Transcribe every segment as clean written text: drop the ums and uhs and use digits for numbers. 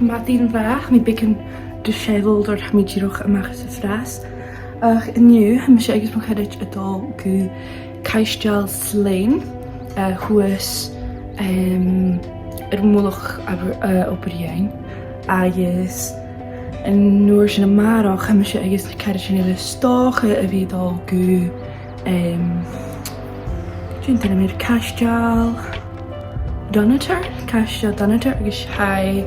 Mathin fach, mi bacon dishevelled or mi girach amach sa fras. Ach nu, mi sé agus mo chedit adol gu caisteal slain, huas múlach operiain, agus yn nuair sin amarach, mi sé agus cedit sin ile stocha a bhí dol gu Dwi'n dyn nhw'n caisteal dunnotar, caisteal dunnotar agus hai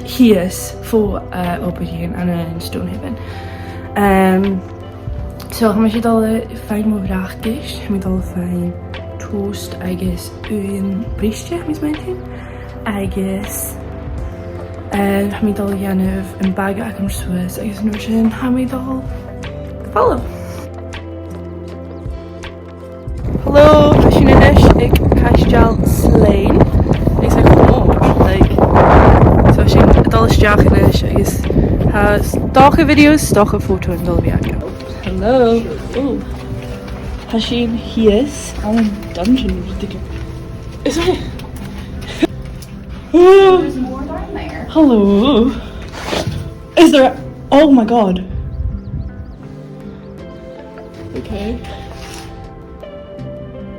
hias fo Oberheim and in Stonehaven. So gaan we je al fijn mo vraagjes, met al fijn toast, agus een briesje, mis mijn team, agus met al januf een bag akum Swiss, agus nursing, met al follow. Hallo, als je net is, ik caisteal slain. Ik zeg gewoon, like, zoals je het alles jagen is, is stoche video's, stoche foto en dan weer. Hallo. Oeh. Hashim, he is. I'm in dungeon. Is it? There's more down there. Hello. Is there? Oh my god. Okay.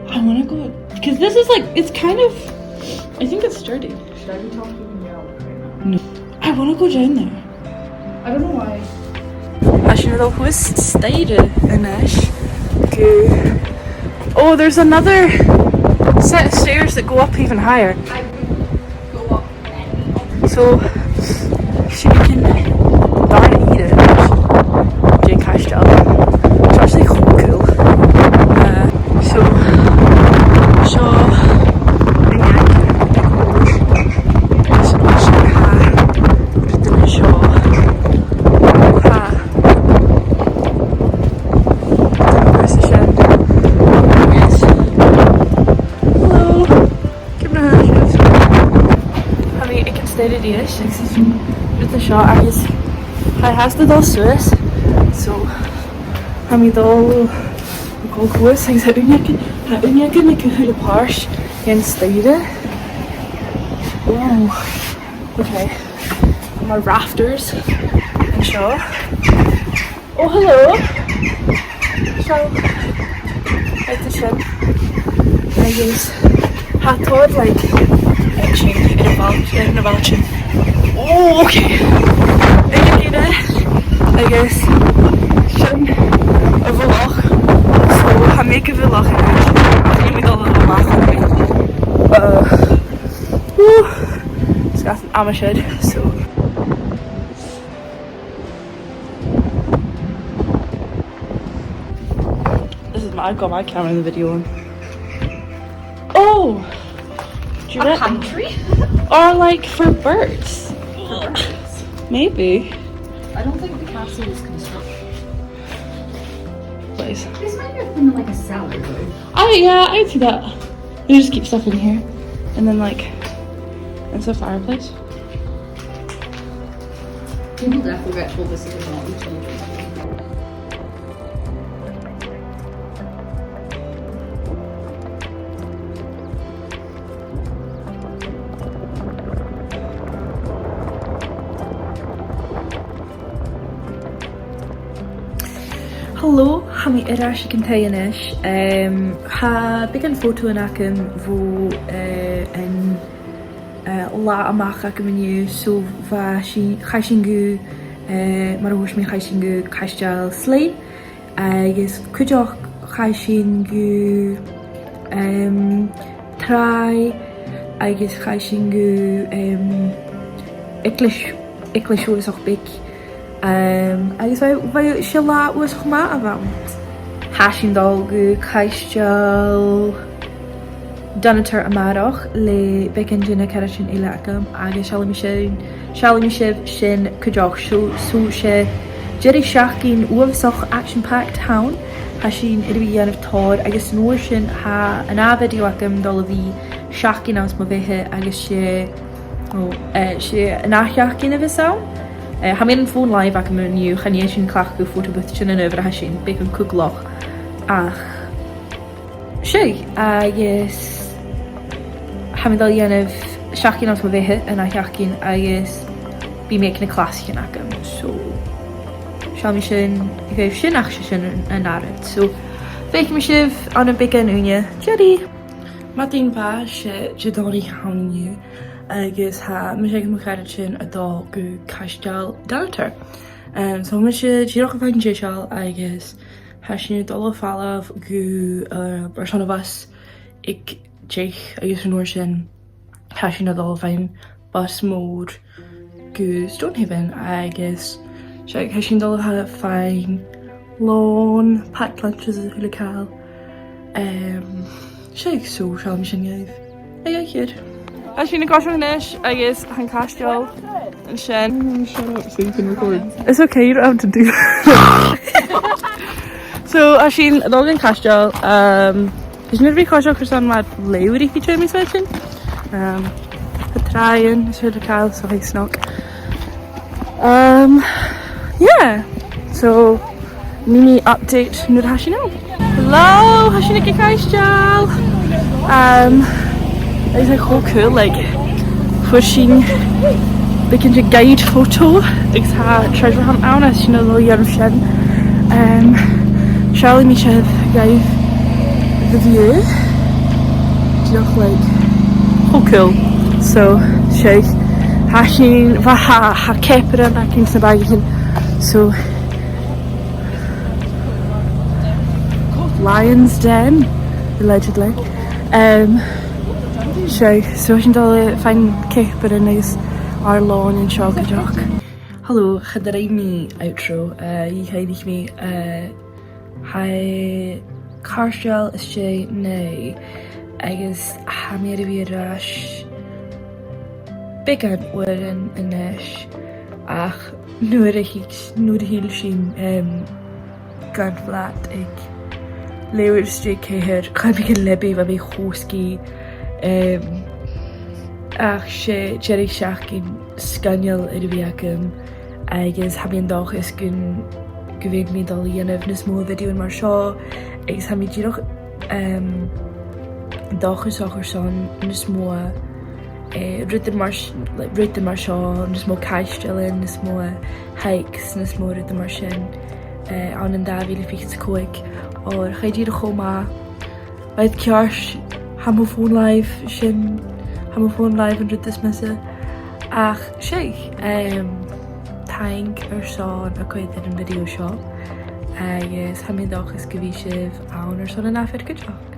I wanna go because this is like it's kind of. I think it's sturdy. Should I be talking now right now? No. I wanna go down there. I don't know why. Als je nog eens steden in is, oh, there's another set of stairs that go up even higher. I would go up then. So, she can darn eat it. Jane Cashel. It's actually quite cool. So, Yes, ik zie met de shot ergens. Hij heeft het al Swiss, zo. Hij moet al ook goed. Hij zei unjakken, ik hele paars in steden. Wow. Okay. My rafters en zo. Oh hallo. Zo. Uit de shed. Hij is. Hij thought like. In a balcony. Oh, okay. I guess. Shouldn't a vlog. So I make a vlog. I make all the vlog. It's got an shed, so. I've got my camera in the video on. Oh! A country? Or like for birds. For birds? Maybe. I don't think the castle was constructed. Place. This might have been like a cellar though. Yeah, I'd see that. You just keep stuff in here. And then like, it's a fireplace. People definitely get told this is a mountain children. Hallo, ha mi irash kan tayanesh. Ha big an photo in akum vo en la amach akum in so va shi khaishingu marhush mi khaishingu khaistal slay. I guess kujoch khaishingu try I guess khaishingu English was auch big. Agus bhí se lá was chumá a bhaint. Háisín dul caisteal dunnotar amarach le bacon duna ceithre sin ile agam agus sealamh sibh sin cuideach sú sé deireadh seachcín uamhsach action-packed town háisín idir bhí dhéanamh tóir agus nuair sin ha an video agam dul a bhí seachcín as mo bhithe agus sé an aithseachcín a bhí saon. Ha mé an phone live ac am nu chanéis sin clach go photo booth sin an over ha sin be an cúgloch ach sé agus ha mi dal dhéanamh seachcin as mo bhithe in a cheachcin agus bí mé na clásicin agam, so seo mi sin bhéh sin ach sin an airad, so bhéic mi sibh an big an úne Jerry. Matín bá sé dáí hániu agus ha mi sé mo chaid sin a dá go caisteal dunnotar. So mi sé díoch a bhain séisial agus ha sin dul fálah go bar san bhas ag teich agus an nuair sin ha sin a dul bhain bus mór go Stonehaven agus sé ha sin dul ha fáin lán packed lunches a thula cáil. Sé so seáil mi sin gaibh. Éiad. A sin na cosisiún inis agus an caisteal an sin. Shut up so you can record. It's okay, you don't have to do So a sin adol an caisteal, is nu bhí caisteal chus an mad leabhar fi tre mi sin. Chaidh is thula cáil so bhí snog. Yeah, so mini update nu ha sin now. Hello, ha sin ag caisteal. It's like so cool, like for sin begin to guide photo ag ha treasure hunt awn as sin a lo dhearm sin. Charlie mi sibh gaibh the view. Diolch like so cool. So sé ha sin ha kepper an ac sa bagin. So Lion's Den, allegedly. So sin dal fein kepper an agus ar lán in seo go deach. Hello, chaidh mi outro. Í chaidh mi ha caisteal is sé né agus ha mi a bhí ras big an uan inis ach nuair a híl sin gan flat ag leabhar straight céir chuid bhí lebí a bhí chóscí ach sé Jerry seachcin scanneal ar bhí agam agus ha bhíon dachas gon go bhfuil mi dal dhéanamh na smó videoin mar seo agus ha mi díoch dachas achar son na smó ruta mar seo na smó caistealan na smó hikes na smó ruta mar sin an dáhíle ficht coig or chaidh a chomá bhaid ceart hamofón live sin hamofón live an rutas mise ach sé thank airson a coidead an video seo agus ha mi dachas go bhí sibh ann ar son an áfir go teach.